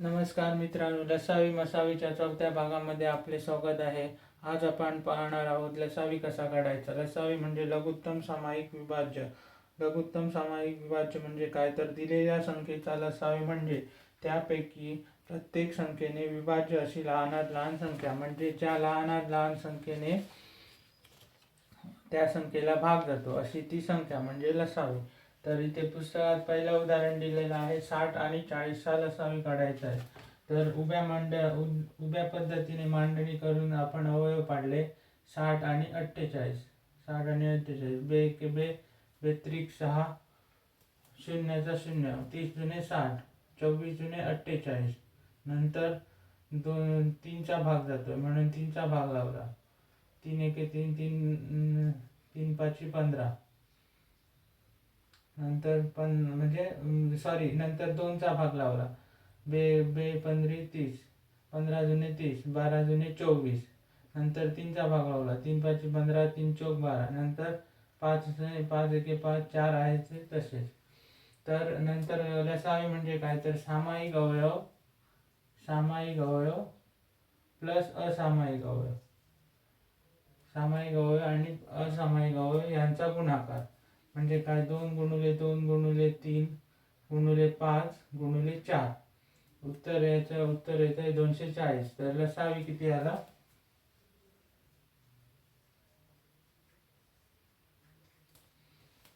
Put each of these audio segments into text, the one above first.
नमस्कार मित्रांनो, लसावी मसावीच्या चौथ्या भागामध्ये आपले स्वागत आहे. आज आपण पाहणार आहोत लसावी कसा काढायचा. लसावी म्हणजे लघुत्तम सामायिक विभाज्य. लघुत्तम सामायिक विभाज्य म्हणजे काय, तर दिलेल्या संख्येचा लसावी म्हणजे त्यापैकी प्रत्येक संख्येने विभाज्य अशी लहानात लहान संख्या, म्हणजे ज्या लहानात लहान संख्येने त्या संख्येला भाग जातो अशी ती संख्या म्हणजे लसावी. तर इथे पुस्तकात पहिलं उदाहरण दिलेलं आहे. 60 आणि 40 चा लसावी काढायचा आहे. तर उभ्या पद्धतीने मांडणी करून आपण अवयव पाडले 60 आणि 48. 60 आणि 48, बे के बे, बेत्रिक 6, शून्याचा शून्य, 30 दुने 60, 24 दुने 48. नंतर 3चा भाग जातोय म्हणून 3चा भाग लावला. 3 एके 3, 3 पाची 15. नंतर नंतर 2चा भाग लावला. बे 15 30, 15 जुने 30, 12 जुने 24. नंतर 3चा भाग लावला. 3 पाची 15, 3 चौक 12. नंतर 5 एके 5, 4 आहे तसेच. तर नंतर लसावी म्हणजे काय, तर सामायिक अवयव प्लस असामायिक अवयव. सामायिक अवयव आणि असामायिक अवयव यांचा गुणाकार म्हणजे काय, 2 गुणिले 2 गुणिले 3 गुणिले 5 गुणिले 4. उत्तर येतं 240. तर लसावी किती आला,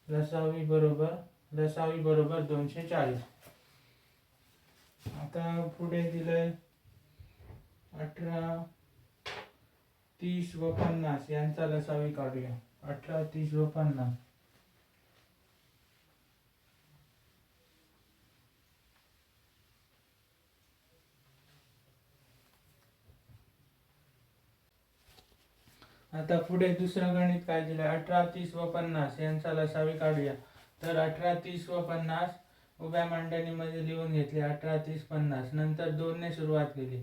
लसावी बरोबर 240. आता पुढे दिलंय 18, 30 व 50 यांचा लसावी काढूया. 18, 30 व 50. आता पुढे दुसरं गणित काय दिलंय, 18, 30 व 50 यांचा लसावी काढूया. तर 18, 30 व 50 उभ्या मांडणीमध्ये लिहून घेतले. 18, 30, 50. नंतर 2 ने सुरुवात केली.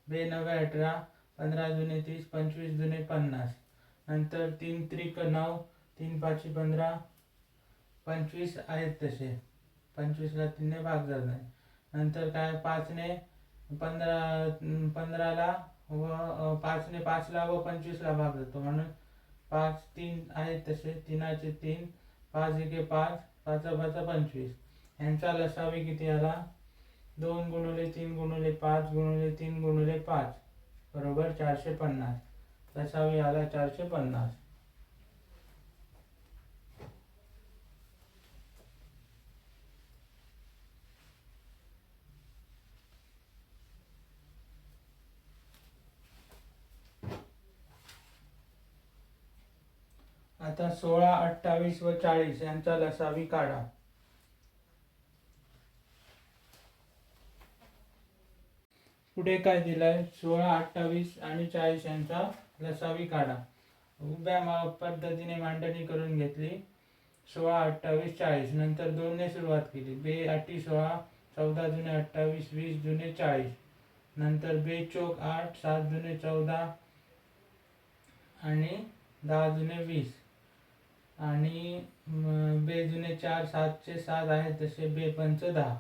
2 9 18, 15 जुने 30, 25 जुने 50. नंतर 3 त्रिक 9, 3 पाची 15, 25 आहेत तसे. 25 ला 3 ने भाग जात नाही. नंतर काय, 5 ने 15ला व 5 ने 5ला व 25 ला भाग जातो म्हणून 5 3 आहेत तसे. 3चे 3, 5 एके 5, 5 5 25. यांचा लसावी किती आला, 2 गुणिले 3 गुणिले 5 गुणिले 3 गुणिले 5 बरोबर 450. लसावी आला 450. आता 16, 28 व 40 यांचा लसावी काढा. पुढे काय दिलंय, 16, 28 आणि 40 यांचा लसावी काढा. उभ्या पद्धतीने मांडणी करून घेतली. 16, 28, 40. नंतर 2 ने सुरुवात केली. बे 8 16, 14 जुने 28, 20 जुने 40. नंतर बे चौक 8, 7 जुने 14 आणि 10 जुने 20. आणि बे जुने 4, 7चे 7 आहेत तसे. बे पंच 10.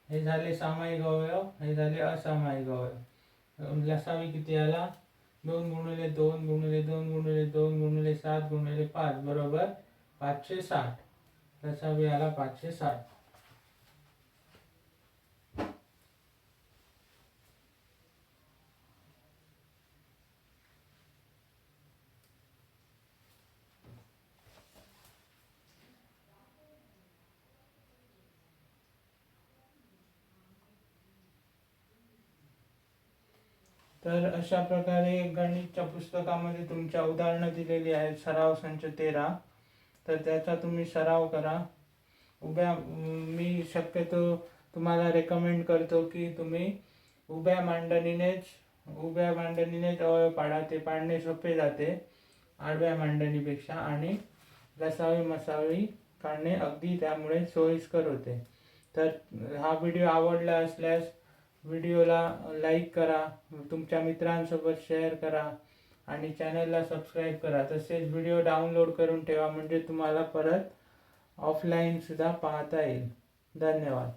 हे झाले सामायिक अवयव, हे झाले असामायिक अवयव. लसावी किती आला, 2 गुणिले 2 गुणिले 2 गुणिले 2 गुणिले 7 गुणिले 5 बरोबर 560. लसावी आला 560. तर अशा प्रकारे गणितच्या पुस्तकामध्ये तुमच्या उदाहरणं दिलेली आहेत. सराव संच 13. तर त्याचा तुम्ही सराव करा. मी शक्यतो तुम्हाला रेकमेंड करतो की तुम्ही उभ्या मांडणीनेच अवयव पाडा. ते पाडणे सोपे जाते आडव्या मांडणीपेक्षा, आणि लसावी मसावी काढणे अगदी त्यामुळे सोयीस्कर होते. तर हा व्हिडिओ आवडला असल्यास व्हिडिओला लाईक करा, तुमच्या मित्रांसोबत शेअर करा आणि चॅनलला सबस्क्राईब करा. तसेच व्हिडिओ डाउनलोड करून ठेवा म्हणजे तुम्हाला परत ऑफलाईन सुद्धा पाहता येईल. धन्यवाद.